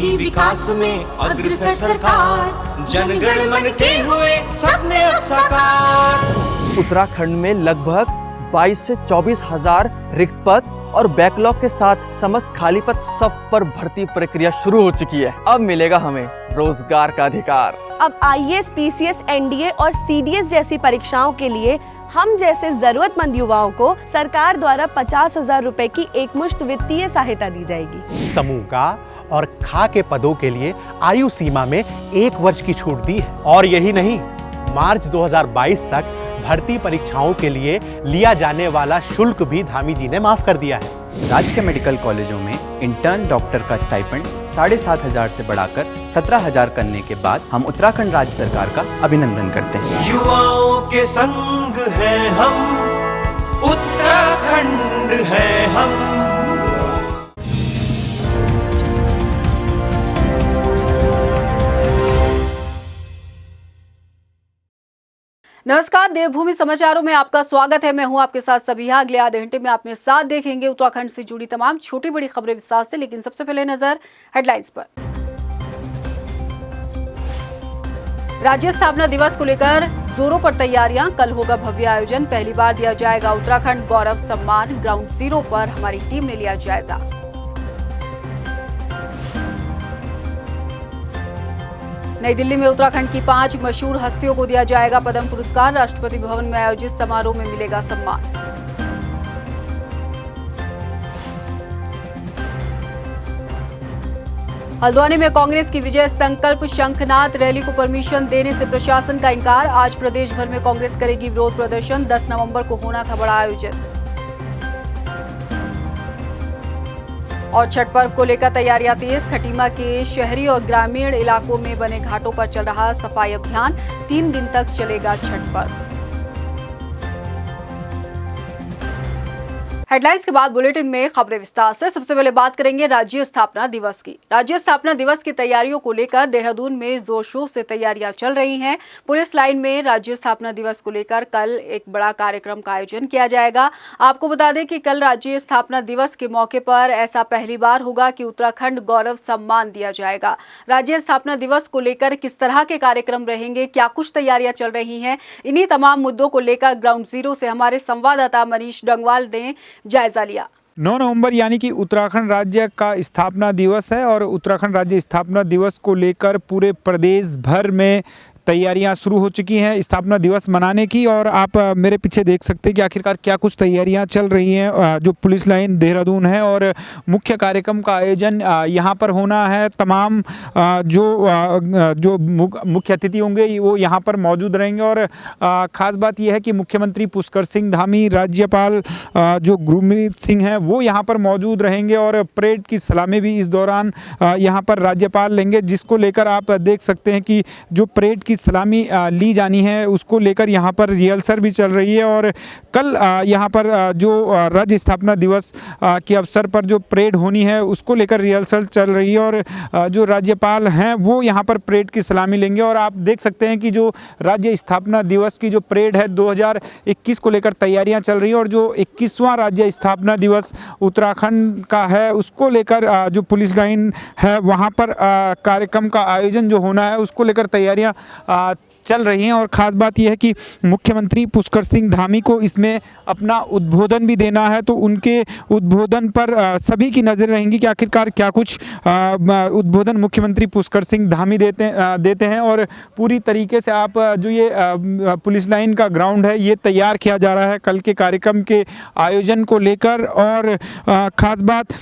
निजी विकास में अग्रसर सरकार, जनगण मन के हुए सपने अब साकार। उत्तराखंड में लगभग 22 से 24 हजार रिक्त पद और बैकलॉग के साथ समस्त खाली पद सब पर भर्ती प्रक्रिया शुरू हो चुकी है। अब मिलेगा हमें रोजगार का अधिकार। अब आईएएस, पीसीएस, एनडीए और सीडीएस जैसी परीक्षाओं के लिए हम जैसे जरूरतमंद युवाओं को सरकार द्वारा 50,000 रुपए की एकमुश्त वित्तीय सहायता दी जाएगी। समूह का और खा के पदों के लिए आयु सीमा में 1 वर्ष की छूट दी है। और यही नहीं, मार्च 2022 तक भर्ती परीक्षाओं के लिए लिया जाने वाला शुल्क भी धामी जी ने माफ कर दिया है। राज्य के मेडिकल कॉलेजों में इंटर्न डॉक्टर का स्टाइपेंड 7,500 से बढ़ाकर 17,000 करने के बाद हम उत्तराखंड राज्य सरकार का अभिनंदन करते हैं। युवाओं के संग हैं हम, उत्तराखंड है हम। नमस्कार, देवभूमि समाचारों में आपका स्वागत है। मैं हूं आपके साथ सबिहा। अगले आधे घंटे में आप मेरे साथ देखेंगे उत्तराखंड से जुड़ी तमाम छोटी बड़ी खबरें विस्तार से, लेकिन सबसे पहले नजर हेडलाइंस पर। राज्य स्थापना दिवस को लेकर जोरों पर तैयारियां। कल होगा भव्य आयोजन। पहली बार दिया जाएगा उत्तराखंड गौरव सम्मान। ग्राउंड जीरो पर हमारी टीम ने लिया जायजा। नई दिल्ली में उत्तराखंड की 5 मशहूर हस्तियों को दिया जाएगा पद्म पुरस्कार। राष्ट्रपति भवन में आयोजित समारोह में मिलेगा सम्मान। हल्द्वानी में कांग्रेस की विजय संकल्प शंखनाद रैली को परमिशन देने से प्रशासन का इनकार। आज प्रदेश भर में कांग्रेस करेगी विरोध प्रदर्शन। 10 नवंबर को होना था बड़ा आयोजन। और छठ पर्व को लेकर तैयारियां तेज। खटीमा के शहरी और ग्रामीण इलाकों में बने घाटों पर चल रहा सफाई अभियान। 3 दिन तक चलेगा छठ पर्व। हेडलाइंस के बाद बुलेटिन में खबरें विस्तार से। सबसे पहले बात करेंगे राज्य स्थापना दिवस की। राज्य स्थापना दिवस की तैयारियों को लेकर देहरादून में जोर शोर से तैयारियां चल रही हैं। पुलिस लाइन में राज्य स्थापना दिवस को लेकर कल एक बड़ा कार्यक्रम का आयोजन किया जाएगा। आपको बता दें कि कल राज्य स्थापना दिवस के मौके पर ऐसा पहली बार होगा कि उत्तराखंड गौरव सम्मान दिया जाएगा। राज्य स्थापना दिवस को लेकर किस तरह के कार्यक्रम रहेंगे, क्या कुछ तैयारियां चल रही हैं, इन्हीं तमाम मुद्दों को लेकर ग्राउंड जीरो से हमारे संवाददाता मनीष डंगवाल ने जायजा लिया। 9 नवंबर यानी कि उत्तराखंड राज्य का स्थापना दिवस है और उत्तराखंड राज्य स्थापना दिवस को लेकर पूरे प्रदेश भर में तैयारियां शुरू हो चुकी हैं स्थापना दिवस मनाने की। और आप मेरे पीछे देख सकते हैं कि आखिरकार क्या कुछ तैयारियां चल रही हैं। जो पुलिस लाइन देहरादून है और मुख्य कार्यक्रम का आयोजन यहां पर होना है। तमाम जो मुख्य अतिथि होंगे वो यहां पर मौजूद रहेंगे। और ख़ास बात यह है कि मुख्यमंत्री पुष्कर सिंह धामी, राज्यपाल जो गुरमीत सिंह हैं वो यहाँ पर मौजूद रहेंगे। और परेड की सलामी भी इस दौरान यहाँ पर राज्यपाल लेंगे, जिसको लेकर आप देख सकते हैं कि जो परेड की सलामी ली जानी है उसको लेकर यहाँ पर रिहर्सल भी चल रही है। और कल यहाँ पर जो राज्य स्थापना दिवस के अवसर पर जो परेड होनी है उसको लेकर रिहर्सल चल रही है। और जो राज्यपाल हैं वो यहाँ पर परेड की सलामी लेंगे। और आप देख सकते हैं कि जो राज्य स्थापना दिवस की जो परेड है 2021 को लेकर तैयारियां चल रही हैं। और जो 21वां राज्य स्थापना दिवस उत्तराखंड का है उसको लेकर जो पुलिस लाइन है वहाँ पर कार्यक्रम का आयोजन जो होना है उसको लेकर तैयारियां चल रही हैं। और ख़ास बात यह है कि मुख्यमंत्री पुष्कर सिंह धामी को इसमें अपना उद्बोधन भी देना है, तो उनके उद्बोधन पर सभी की नज़र रहेंगी कि आखिरकार क्या कुछ उद्बोधन मुख्यमंत्री पुष्कर सिंह धामी देते हैं। और पूरी तरीके से आप जो ये पुलिस लाइन का ग्राउंड है ये तैयार किया जा रहा है कल के कार्यक्रम के आयोजन को लेकर। और ख़ास बात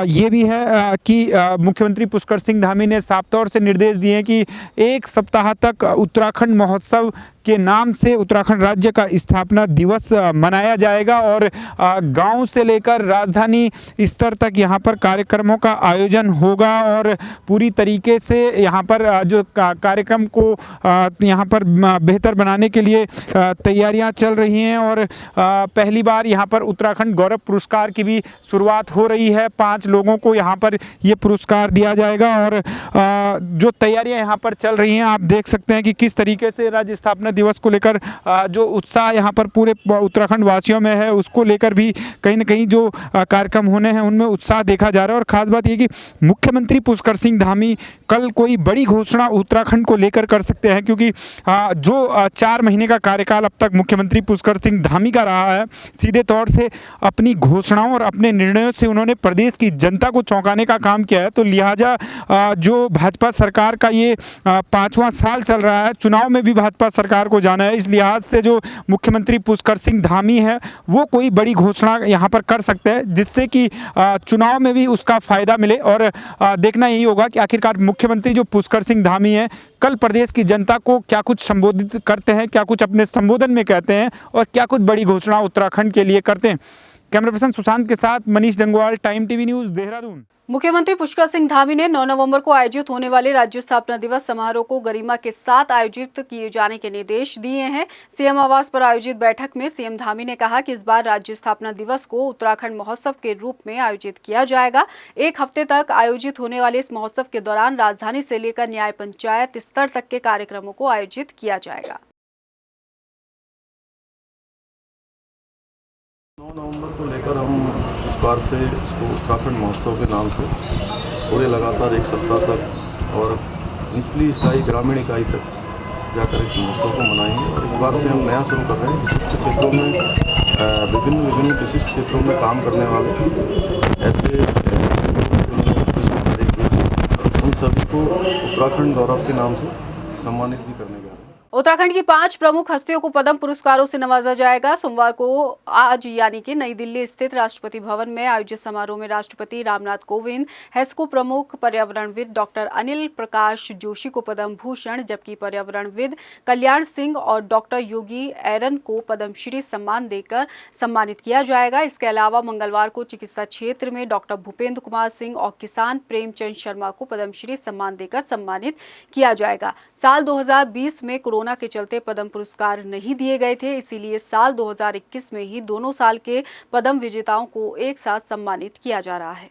ये भी है कि मुख्यमंत्री पुष्कर सिंह धामी ने साफ तौर से निर्देश दिए हैं कि 1 सप्ताह तक उत्तराखंड महोत्सव के नाम से उत्तराखंड राज्य का स्थापना दिवस मनाया जाएगा। और गांव से लेकर राजधानी स्तर तक यहां पर कार्यक्रमों का आयोजन होगा। और पूरी तरीके से यहां पर जो कार्यक्रम को यहां पर बेहतर बनाने के लिए तैयारियां चल रही हैं। और पहली बार यहां पर उत्तराखंड गौरव पुरस्कार की भी शुरुआत हो रही है। 5 लोगों को यहां पर ये पुरस्कार दिया जाएगा। और जो तैयारियां यहां पर चल रही हैं आप देख सकते हैं कि किस तरीके से राज्य स्थापना दिवस को लेकर जो उत्साह यहाँ पर पूरे उत्तराखंड वासियों में है, उसको लेकर भी कहीं ना कहीं जो कार्यक्रम होने हैं उनमें उत्साह देखा जा रहा है। और ख़ास बात ये कि मुख्यमंत्री पुष्कर सिंह धामी कल कोई बड़ी घोषणा उत्तराखंड को लेकर कर सकते हैं, क्योंकि जो 4 महीने का कार्यकाल अब तक मुख्यमंत्री पुष्कर सिंह धामी का रहा है, सीधे तौर से अपनी घोषणाओं और अपने निर्णयों से उन्होंने प्रदेश की जनता को चौंकाने का काम किया है। तो लिहाजा जो भाजपा सरकार का ये 5वां साल चल रहा है, चुनाव में भी भाजपा सरकार को जाना है, इस लिहाज से जो मुख्यमंत्री पुष्कर सिंह धामी है वो कोई बड़ी घोषणा यहाँ पर कर सकते हैं, जिससे कि चुनाव में भी उसका फायदा मिले। और देखना यही होगा कि आखिरकार मुख्यमंत्री जो पुष्कर सिंह धामी है कल प्रदेश की जनता को क्या कुछ संबोधित करते हैं, क्या कुछ अपने संबोधन में कहते हैं और क्या कुछ बड़ी घोषणा उत्तराखंड के लिए करते हैं। कैमरा पर्सन सुशांत के साथ Manish Dangwal, time TV news, Dehradun. मुख्यमंत्री पुष्कर सिंह धामी ने 9 नवंबर को आयोजित होने वाले राज्य स्थापना दिवस समारोह को गरिमा के साथ आयोजित किए जाने के निर्देश दिए हैं। सीएम आवास पर आयोजित बैठक में सीएम धामी ने कहा कि इस बार राज्य स्थापना दिवस को उत्तराखंड महोत्सव के रूप में आयोजित किया जाएगा। 1 हफ्ते तक आयोजित होने वाले इस महोत्सव के दौरान राजधानी से लेकर न्याय पंचायत स्तर तक के कार्यक्रमों को आयोजित किया जाएगा। 9 नवंबर को लेकर हम इस बार से इसको उत्तराखंड महोत्सव के नाम से पूरे लगातार 1 सप्ताह तक और निचली इकाई, ग्रामीण इकाई तक जाकर इस महोत्सव को मनाएंगे। और इस बार से हम नया शुरू कर रहे हैं। विशिष्ट क्षेत्रों में विभिन्न विशिष्ट क्षेत्रों में काम करने वाले ऐसे उन सभी को उत्तराखंड गौरव के नाम से सम्मानित भी करने जा रहे हैं। उत्तराखंड की 5 प्रमुख हस्तियों को पद्म पुरस्कारों से नवाजा जाएगा। सोमवार को आज यानी कि नई दिल्ली स्थित राष्ट्रपति भवन में आयोजित समारोह में राष्ट्रपति रामनाथ कोविंद, हेस्को प्रमुख पर्यावरणविद डॉक्टर अनिल प्रकाश जोशी को पद्म भूषण, जबकि पर्यावरणविद कल्याण सिंह और डॉक्टर योगी एरन को पद्मश्री सम्मान देकर सम्मानित किया जाएगा। इसके अलावा मंगलवार को चिकित्सा क्षेत्र में डॉक्टर भूपेंद्र कुमार सिंह और किसान प्रेमचंद शर्मा को पद्मश्री सम्मान देकर सम्मानित किया जाएगा। साल 2020 में कोरोना के चलते पद्म पुरस्कार नहीं दिए गए थे, इसीलिए साल 2021 में ही दोनों साल के पद्म विजेताओं को एक साथ सम्मानित किया जा रहा है।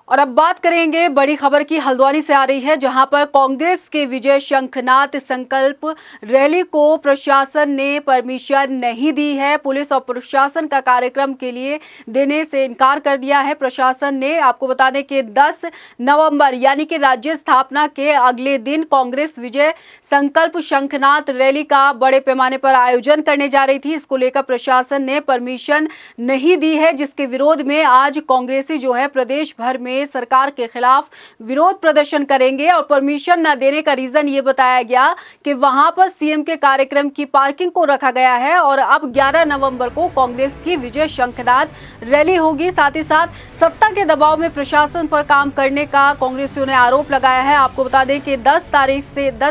और अब बात करेंगे बड़ी खबर की। हल्द्वानी से आ रही है, जहां पर कांग्रेस के विजय शंखनाथ संकल्प रैली को प्रशासन ने परमिशन नहीं दी है। पुलिस और प्रशासन का कार्यक्रम के लिए देने से इनकार कर दिया है प्रशासन ने। आपको बता दें कि 10 नवंबर यानी कि राज्य स्थापना के अगले दिन कांग्रेस विजय संकल्प शंखनाथ रैली का बड़े पैमाने पर आयोजन करने जा रही थी। इसको लेकर प्रशासन ने परमिशन नहीं दी है, जिसके विरोध में आज कांग्रेसी जो है प्रदेश भर में सरकार के खिलाफ विरोध प्रदर्शन करेंगे। और परमिशन न देने का रीजन ये बताया गया कि वहां पर सीएम के कार्यक्रम की पार्किंग को रखा गया है और अब 11 नवंबर को कांग्रेस की विजय शंखनाथ रैली होगी। साथ ही साथ सत्ता के दबाव में प्रशासन पर काम करने का कांग्रेसियों ने आरोप लगाया है। आपको बता दें कि 10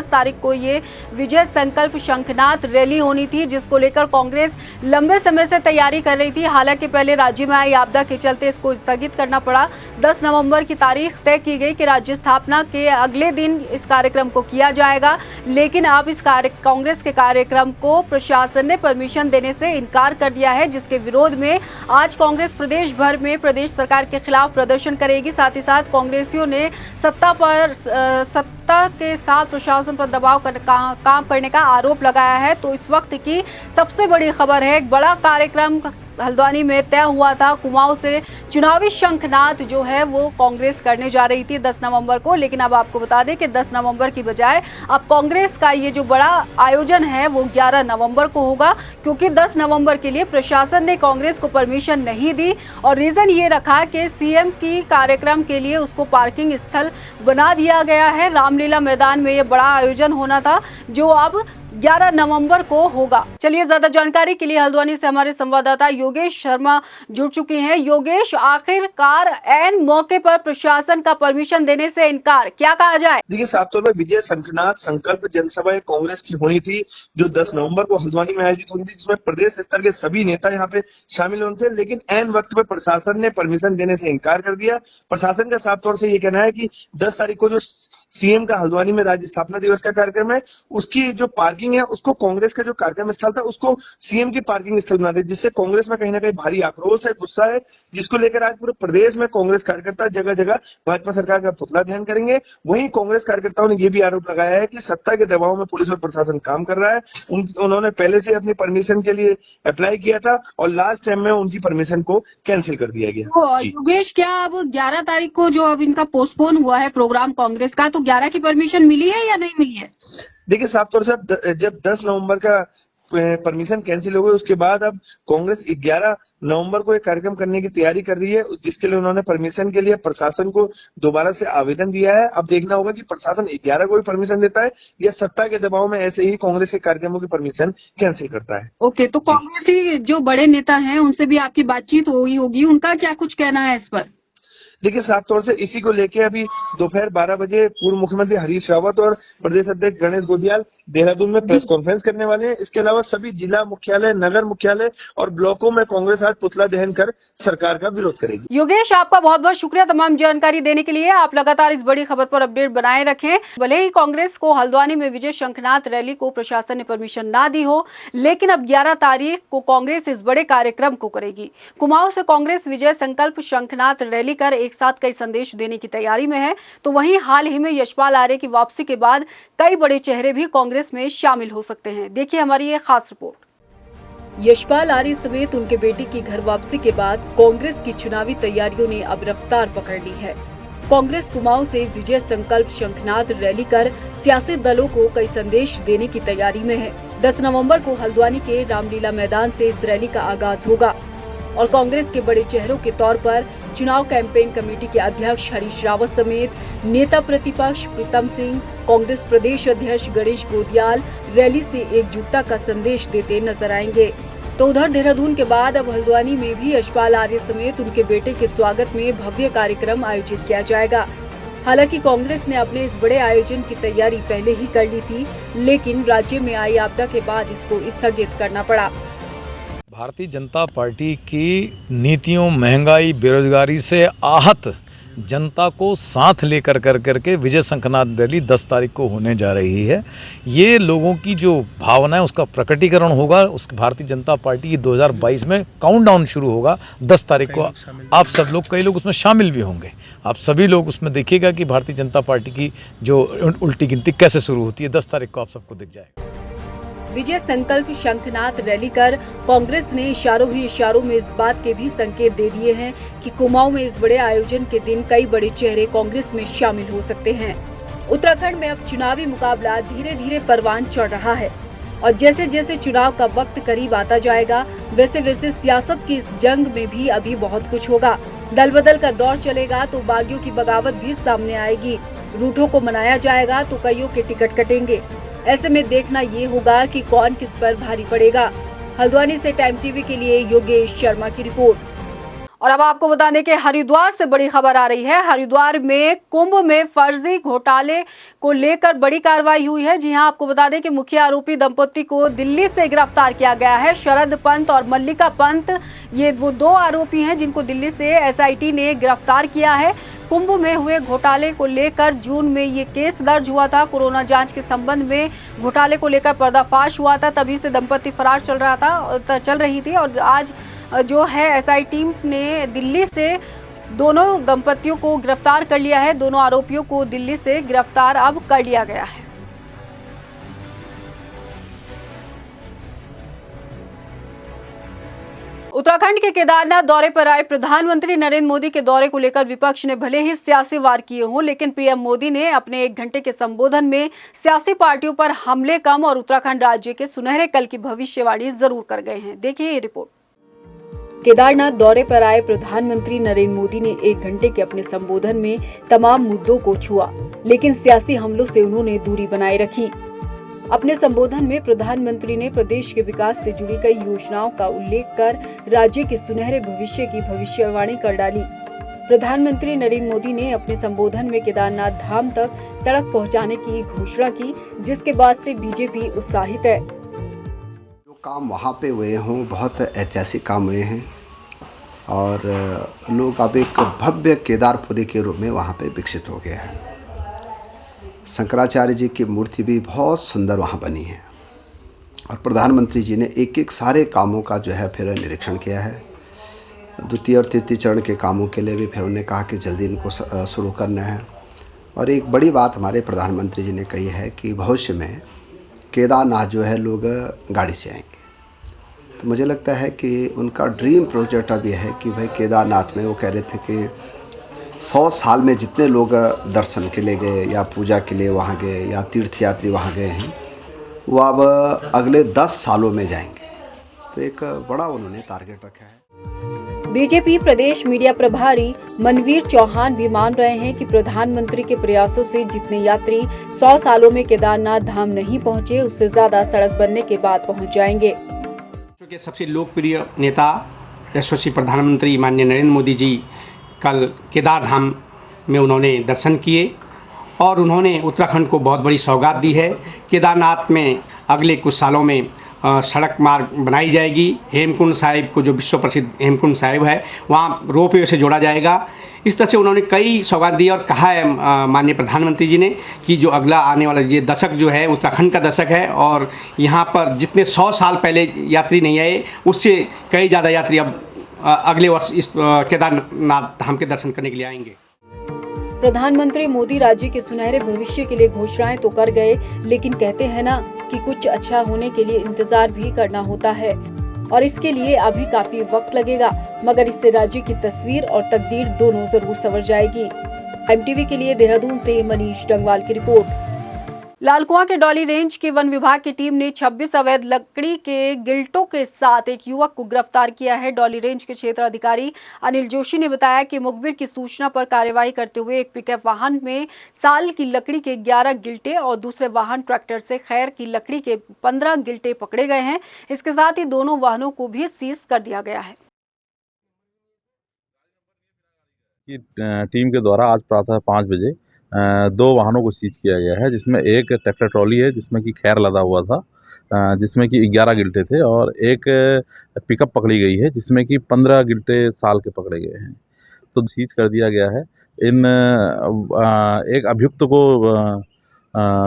तारीख को ये विजय संकल्प शंखनाथ रैली होनी थी, जिसको लेकर कांग्रेस लंबे समय से तैयारी कर रही थी। हालांकि पहले राज्य में आई आपदा के चलते इसको स्थगित करना पड़ा। 10 नवंबर की तारीख तय की गई कि राज्य स्थापना के अगले दिन इस कार्यक्रम को किया जाएगा, लेकिन अब इस कांग्रेस के कार्यक्रम को प्रशासन ने परमिशन देने से इनकार कर दिया है, जिसके विरोध में आज कांग्रेस प्रदेश भर में प्रदेश सरकार के खिलाफ प्रदर्शन करेगी। साथ ही साथ कांग्रेसियों ने सत्ता के साथ प्रशासन पर दबाव काम करने का आरोप लगाया है। तो इस वक्त की सबसे बड़ी खबर है, एक बड़ा कार्यक्रम हल्द्वानी में तय हुआ था। कुमाऊं से चुनावी शंखनाद जो है वो कांग्रेस करने जा रही थी 10 नवंबर को, लेकिन अब आपको बता दें कि 10 नवंबर की बजाय अब कांग्रेस का ये जो बड़ा आयोजन है वो 11 नवंबर को होगा, क्योंकि 10 नवंबर के लिए प्रशासन ने कांग्रेस को परमिशन नहीं दी। और रीजन ये रखा कि सीएम की कार्यक्रम के लिए उसको पार्किंग स्थल बना दिया गया है। रामलीला मैदान में ये बड़ा आयोजन होना था, जो अब 11 नवंबर को होगा। चलिए, ज्यादा जानकारी के लिए हल्द्वानी से हमारे संवाददाता योगेश शर्मा जुड़ चुके हैं। योगेश, आखिरकार ऐन मौके पर प्रशासन का परमिशन देने से इनकार, क्या कहा जाए? देखिए, साफ तौर पर विजय शंखनाथ संकल्प जनसभा कांग्रेस की होनी थी, जो 10 नवंबर को हल्द्वानी में आयोजित होनी थी, जिसमें प्रदेश स्तर के सभी नेता यहाँ पे शामिल होने थे, लेकिन ऐन वक्त पे प्रशासन ने परमिशन देने से इनकार कर दिया। प्रशासन का साफ तौर से ये कहना है कि 10 तारीख को जो सीएम का हल्द्वानी में राज्य स्थापना दिवस का कार्यक्रम है, उसकी जो पार्किंग है उसको कांग्रेस का जो कार्यक्रम स्थल था उसको सीएम की पार्किंग स्थल बना दे, जिससे कांग्रेस में कहीं ना कहीं भारी आक्रोश है, गुस्सा है। जिसको लेकर आज पूरे प्रदेश में कांग्रेस कार्यकर्ता जगह जगह भाजपा सरकार का पुतला दहन करेंगे। वहीं कांग्रेस कार्यकर्ताओं ने यह भी आरोप लगाया है कि सत्ता के दबाव में पुलिस और प्रशासन काम कर रहा है। उन्होंने पहले से अपनी परमिशन के लिए अप्लाई किया था और लास्ट टाइम में उनकी परमिशन को कैंसिल कर दिया गया। तो योगेश, क्या अब 11 तारीख को जो अब इनका पोस्टपोन हुआ है प्रोग्राम कांग्रेस का, तो 11 की परमिशन मिली है या नहीं मिली है? देखिए, साफ तौर से जब 10 नवंबर का परमिशन कैंसिल हो गई, उसके बाद अब कांग्रेस 11 नवंबर को एक कार्यक्रम करने की तैयारी कर रही है, जिसके लिए उन्होंने परमिशन के लिए प्रशासन को दोबारा से आवेदन दिया है। अब देखना होगा कि प्रशासन 11 को भी परमिशन देता है या सत्ता के दबाव में ऐसे ही कांग्रेस के कार्यक्रमों की परमिशन कैंसिल करता है। ओके, तो कांग्रेसी जो बड़े नेता हैं उनसे भी आपकी बातचीत हुई होगी, उनका क्या कुछ कहना है इस पर? देखिए, साफ तौर से इसी को लेके अभी दोपहर 12 बजे पूर्व मुख्यमंत्री हरीश रावत और प्रदेश अध्यक्ष गणेश गोदियाल देहरादून में प्रेस कॉन्फ्रेंस करने वाले हैं। इसके अलावा सभी जिला मुख्यालय, नगर मुख्यालय और ब्लॉकों में कांग्रेस आज पुतला दहन कर सरकार का विरोध करेगी। योगेश, आपका बहुत बहुत शुक्रिया तमाम जानकारी देने के लिए। आप लगातार इस बड़ी खबर पर अपडेट बनाए रखें। भले ही कांग्रेस को हल्द्वानी में विजय शंखनाथ रैली को प्रशासन ने परमिशन ना दी हो, लेकिन अब 11 तारीख को कांग्रेस इस बड़े कार्यक्रम को करेगी। कुमाऊं से कांग्रेस विजय संकल्प शंखनाथ रैली कर एक साथ कई संदेश देने की तैयारी में है। तो वहीं हाल ही में यशपाल आर्य की वापसी के बाद कई बड़े चेहरे भी कांग्रेस में शामिल हो सकते हैं। देखिए हमारी ये खास रिपोर्ट। यशपाल आर्य समेत उनके बेटे की घर वापसी के बाद कांग्रेस की चुनावी तैयारियों ने अब रफ्तार पकड़ ली है। कांग्रेस कुमाऊं से विजय संकल्प शंखनाथ रैली कर सियासी दलों को कई संदेश देने की तैयारी में है। 10 नवंबर को हल्द्वानी के रामलीला मैदान से इस रैली का आगाज होगा और कांग्रेस के बड़े चेहरों के तौर पर चुनाव कैंपेन कमेटी के अध्यक्ष हरीश रावत समेत नेता प्रतिपक्ष प्रीतम सिंह, कांग्रेस प्रदेश अध्यक्ष गणेश गोदियाल रैली से एकजुटता का संदेश देते नजर आएंगे। तो उधर देहरादून के बाद अब हल्द्वानी में भी यशपाल आर्य समेत उनके बेटे के स्वागत में भव्य कार्यक्रम आयोजित किया जाएगा। हालांकि कांग्रेस ने अपने इस बड़े आयोजन की तैयारी पहले ही कर ली थी, लेकिन राज्य में आई आपदा के बाद इसको स्थगित करना पड़ा। भारतीय जनता पार्टी की नीतियों, महंगाई, बेरोजगारी से आहत जनता को साथ लेकर करके विजय शंखनाथ रैली 10 तारीख को होने जा रही है। ये लोगों की जो भावना है उसका प्रकटीकरण होगा। उस भारतीय जनता पार्टी की 2022 में काउंटडाउन शुरू होगा 10 तारीख को। आप सब लोग, कई लोग उसमें शामिल भी होंगे। आप सभी लोग उसमें देखिएगा कि भारतीय जनता पार्टी की जो उल्टी गिनती कैसे शुरू होती है। 10 तारीख को आप सबको दिख जाएगा। विजय संकल्प शंखनाथ रैली कर कांग्रेस ने इशारों ही इशारों में इस बात के भी संकेत दे दिए हैं कि कुमाऊं में इस बड़े आयोजन के दिन कई बड़े चेहरे कांग्रेस में शामिल हो सकते हैं। उत्तराखंड में अब चुनावी मुकाबला धीरे धीरे परवान चढ़ रहा है और जैसे जैसे चुनाव का वक्त करीब आता जाएगा, वैसे वैसे सियासत की इस जंग में भी अभी बहुत कुछ होगा। दल बदल का दौर चलेगा तो बागियों की बगावत भी सामने आएगी। रूठों को मनाया जाएगा तो कईयों के टिकट कटेंगे। ऐसे में देखना ये होगा कि कौन किस पर भारी पड़ेगा। हल्द्वानी से टाइम टीवी के लिए योगेश शर्मा की रिपोर्ट। और अब आपको बता दें कि हरिद्वार से बड़ी खबर आ रही है। हरिद्वार में कुंभ में फर्जी घोटाले को लेकर बड़ी कार्रवाई हुई है। जी हां, आपको बता दें कि मुख्य आरोपी दंपति को दिल्ली से गिरफ्तार किया गया है। शरद पंत और मल्लिका पंत, ये वो 2 आरोपी हैं जिनको दिल्ली से एसआईटी ने गिरफ्तार किया है। कुंभ में हुए घोटाले को लेकर जून में ये केस दर्ज हुआ था। कोरोना जांच के संबंध में घोटाले को लेकर पर्दाफाश हुआ था, तभी से दंपति फरार चल रही थी और आज जो है एसआई टीम ने दिल्ली से दोनों दंपतियों को गिरफ्तार कर लिया है। दोनों आरोपियों को दिल्ली से गिरफ्तार अब कर लिया गया है। उत्तराखंड के केदारनाथ दौरे पर आए प्रधानमंत्री नरेंद्र मोदी के दौरे को लेकर विपक्ष ने भले ही सियासी वार किए हों, लेकिन पीएम मोदी ने अपने 1 घंटे के संबोधन में सियासी पार्टियों पर हमले कम और उत्तराखंड राज्य के सुनहरे कल की भविष्यवाणी जरूर कर गए हैं। देखिए ये रिपोर्ट। केदारनाथ दौरे पर आए प्रधानमंत्री नरेंद्र मोदी ने 1 घंटे के अपने संबोधन में तमाम मुद्दों को छुआ, लेकिन सियासी हमलों से उन्होंने दूरी बनाए रखी। अपने संबोधन में प्रधानमंत्री ने प्रदेश के विकास से जुड़ी कई योजनाओं का उल्लेख कर राज्य के सुनहरे भविष्य की भविष्यवाणी कर डाली। प्रधानमंत्री नरेंद्र मोदी ने अपने संबोधन में केदारनाथ धाम तक सड़क पहुंचाने की घोषणा की, जिसके बाद से बीजेपी उत्साहित है। जो काम वहाँ पे हुए हों, बहुत ऐतिहासिक काम हुए हैं और लोग अब एक भव्य केदारपुरी के रूप में वहाँ पे विकसित हो गया है। शंकराचार्य जी की मूर्ति भी बहुत सुंदर वहाँ बनी है और प्रधानमंत्री जी ने एक एक सारे कामों का जो है फिर निरीक्षण किया है द्वितीय और तृतीय चरण के कामों के लिए भी फिर उन्होंने कहा कि जल्दी इनको शुरू करना है। और एक बड़ी बात हमारे प्रधानमंत्री जी ने कही है कि भविष्य में केदारनाथ जो है लोग गाड़ी से आएंगे। तो मुझे लगता है कि उनका ड्रीम प्रोजेक्ट अब यह है कि भाई केदारनाथ में वो कह रहे थे कि 100 साल में जितने लोग दर्शन के लिए गए या पूजा के लिए वहाँ गए या तीर्थयात्री वहाँ गए हैं, वो अब अगले 10 सालों में जाएंगे। तो एक बड़ा उन्होंने टारगेट रखा है। बीजेपी प्रदेश मीडिया प्रभारी मनवीर चौहान भी मान रहे हैं कि प्रधानमंत्री के प्रयासों से जितने यात्री 100 सालों में केदारनाथ धाम नहीं पहुंचे, उससे ज्यादा सड़क बनने के बाद पहुंच जाएंगे। के सबसे लोकप्रिय नेता यशस्वी प्रधानमंत्री माननीय नरेंद्र मोदी जी कल केदार धाम में उन्होंने दर्शन किए और उन्होंने उत्तराखंड को बहुत बड़ी सौगात दी है। केदारनाथ में अगले कुछ सालों में सड़क मार्ग बनाई जाएगी। हेमकुंड साहिब को जो विश्व प्रसिद्ध हेमकुंड साहिब है वहाँ रोपवे से जोड़ा जाएगा। इस तरह से उन्होंने कई सौगात दी और कहा है माननीय प्रधानमंत्री जी ने कि जो अगला आने वाला ये दशक जो है उत्तराखंड का दशक है और यहाँ पर जितने 100 साल पहले यात्री नहीं आए उससे कई ज़्यादा यात्री अब अगले वर्ष इस केदारनाथ धाम के दर्शन करने के लिए आएंगे। प्रधानमंत्री मोदी राज्य के सुनहरे भविष्य के लिए घोषणाएं तो कर गए, लेकिन कहते हैं ना कि कुछ अच्छा होने के लिए इंतजार भी करना होता है और इसके लिए अभी काफी वक्त लगेगा, मगर इससे राज्य की तस्वीर और तकदीर दोनों जरूर संवर जाएगी। एमटीवी के लिए देहरादून से मनीष डंगवाल की रिपोर्ट। लालकुआं के डॉली रेंज के वन विभाग की टीम ने 26 अवैध लकड़ी के गिल्टों के साथ एक युवक को गिरफ्तार किया है। डॉली रेंज के क्षेत्र अधिकारी अनिल जोशी ने बताया कि मुखबिर की सूचना पर कार्यवाही करते हुए एक पिकअप वाहन में साल की लकड़ी के 11 गिल्टे और दूसरे वाहन ट्रैक्टर से खैर की लकड़ी के 15 गिल्टे पकड़े गए हैं। इसके साथ ही दोनों वाहनों को भी सीज कर दिया गया है। टीम के द्वारा आज प्रातः 5 बजे 2 वाहनों को सीज किया गया है, जिसमें एक ट्रैक्टर ट्रॉली है जिसमें कि खैर लदा हुआ था, जिसमें कि 11 गिल्टे थे, और एक पिकअप पकड़ी गई है जिसमें कि 15 गिल्टे साल के पकड़े गए हैं। तो सीज कर दिया गया है। एक अभियुक्त को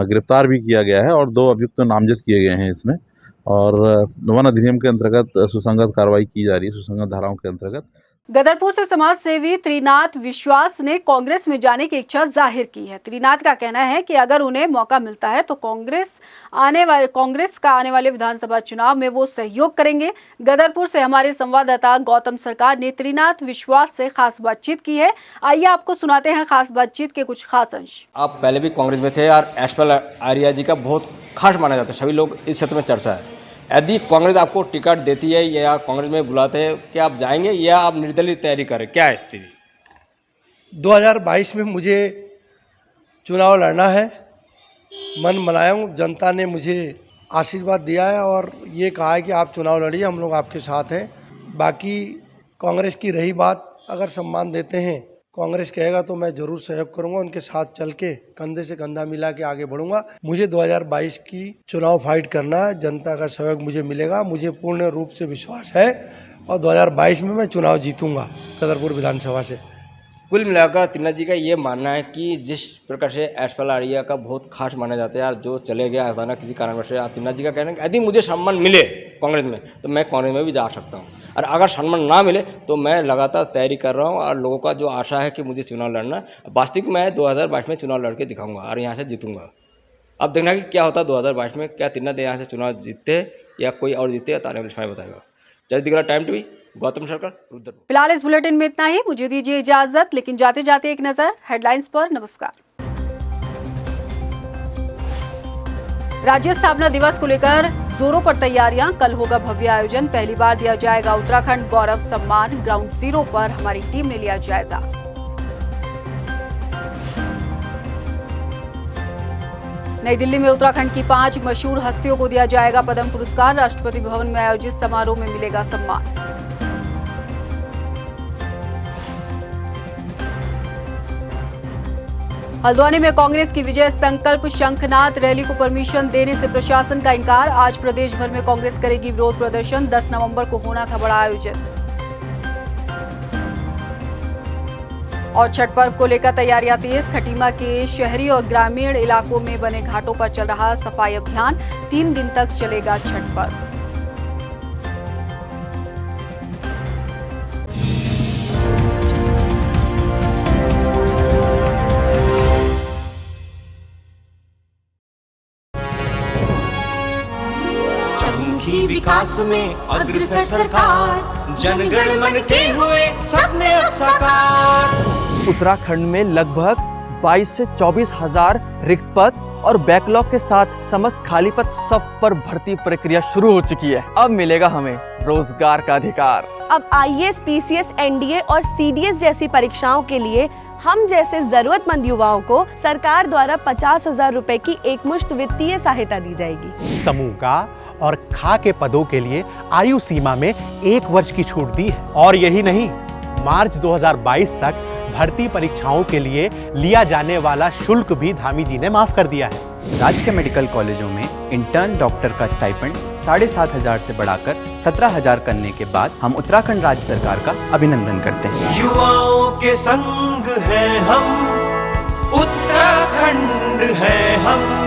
गिरफ्तार भी किया गया है और 2 अभियुक्त नामजद किए गए हैं इसमें, और वन अधिनियम के अंतर्गत सुसंगत कार्रवाई की जा रही है, सुसंगत धाराओं के अंतर्गत। गदरपुर से समाज सेवी त्रिनाथ विश्वास ने कांग्रेस में जाने की इच्छा जाहिर की है। त्रिनाथ का कहना है कि अगर उन्हें मौका मिलता है तो कांग्रेस का आने वाले विधानसभा चुनाव में वो सहयोग करेंगे। गदरपुर से हमारे संवाददाता गौतम सरकार ने त्रिनाथ विश्वास से खास बातचीत की है। आइए आपको सुनाते हैं खास बातचीत के कुछ खास अंश। आप पहले भी कांग्रेस में थे और यशपाल आर्या जी का बहुत खास माना जाता है, सभी लोग इस क्षेत्र में चर्चा है। यदि कांग्रेस आपको टिकट देती है या कांग्रेस में बुलाते हैं, क्या आप जाएंगे या आप निर्दलीय तैयारी करें, क्या है स्थिति? 2022 में मुझे चुनाव लड़ना है, मन बनाया हूँ। जनता ने मुझे आशीर्वाद दिया है और ये कहा है कि आप चुनाव लड़िए, हम लोग आपके साथ हैं। बाकी कांग्रेस की रही बात, अगर सम्मान देते हैं, कांग्रेस कहेगा तो मैं ज़रूर सहयोग करूंगा, उनके साथ चल के कंधे से कंधा मिला के आगे बढ़ूंगा। मुझे 2022 की चुनाव फाइट करना है, जनता का सहयोग मुझे मिलेगा, मुझे पूर्ण रूप से विश्वास है और 2022 में मैं चुनाव जीतूंगा गदरपुर विधानसभा से। कुल मिलाकर त्रिनाथ जी का ये मानना है कि जिस प्रकार से यशपाल आर्या का बहुत खास माना जाता है यार, जो चले गया अचानक किसी कारणवश से, त्रिनाथ जी का कहना है कि यदि मुझे सम्मान मिले कांग्रेस में तो मैं कांग्रेस में भी जा सकता हूँ, और अगर सम्मान ना मिले तो मैं लगातार तैयारी कर रहा हूँ और लोगों का जो आशा है कि मुझे चुनाव लड़ना, वास्तविक मैं 2022 में चुनाव लड़के दिखाऊंगा और यहाँ से जीतूंगा। अब देखना कि क्या होता है 2022 में, क्या त्रिनाथ यहाँ से चुनाव जीतते या कोई और जीतते, तो आने वाले समय बताएगा। जल्द दिख रहा टाइम टीवी, गौतम सरकार, रुद्रपुर। फिलहाल इस बुलेटिन में इतना ही, मुझे दीजिए इजाजत, लेकिन जाते जाते एक नजर हेडलाइंस पर। नमस्कार। राज्य स्थापना दिवस को लेकर जोरों पर तैयारियां, कल होगा भव्य आयोजन, पहली बार दिया जाएगा उत्तराखंड गौरव सम्मान, ग्राउंड जीरो पर हमारी टीम ने लिया जायजा। नई दिल्ली में उत्तराखंड की 5 मशहूर हस्तियों को दिया जाएगा पद्म पुरस्कार, राष्ट्रपति भवन में आयोजित समारोह में मिलेगा सम्मान। हल्द्वानी में कांग्रेस की विजय संकल्प शंखनाद रैली को परमिशन देने से प्रशासन का इनकार, आज प्रदेश भर में कांग्रेस करेगी विरोध प्रदर्शन, 10 नवंबर को होना था बड़ा आयोजन। और छठ पर्व को लेकर तैयारियां तेज, खटीमा के शहरी और ग्रामीण इलाकों में बने घाटों पर चल रहा सफाई अभियान, 3 दिन तक चलेगा छठ पर्व। विकास में अग्रसर सरकार, जनगण मन के हुए सपने अब साकार। उत्तराखंड में लगभग 22 से 24 हजार रिक्त पद और बैकलॉग के साथ समस्त खाली पद सब पर भर्ती प्रक्रिया शुरू हो चुकी है। अब मिलेगा हमें रोजगार का अधिकार। अब आईएएस, पीसीएस, एनडीए और सीडीएस जैसी परीक्षाओं के लिए हम जैसे जरूरतमंद युवाओं को सरकार द्वारा 50,000 रुपए की एकमुश्त वित्तीय सहायता दी जाएगी। समूह का और खा के पदों के लिए आयु सीमा में 1 वर्ष की छूट दी है। और यही नहीं, मार्च 2022 तक भर्ती परीक्षाओं के लिए लिया जाने वाला शुल्क भी धामी जी ने माफ कर दिया है। राज्य के मेडिकल कॉलेजों में इंटर्न डॉक्टर का स्टाइपेंड 7,500 से बढ़ाकर 17,000 करने के बाद हम उत्तराखंड राज्य सरकार का अभिनंदन करते हैं। युवाओं के संग हैं हम, उत्तराखंड है हम।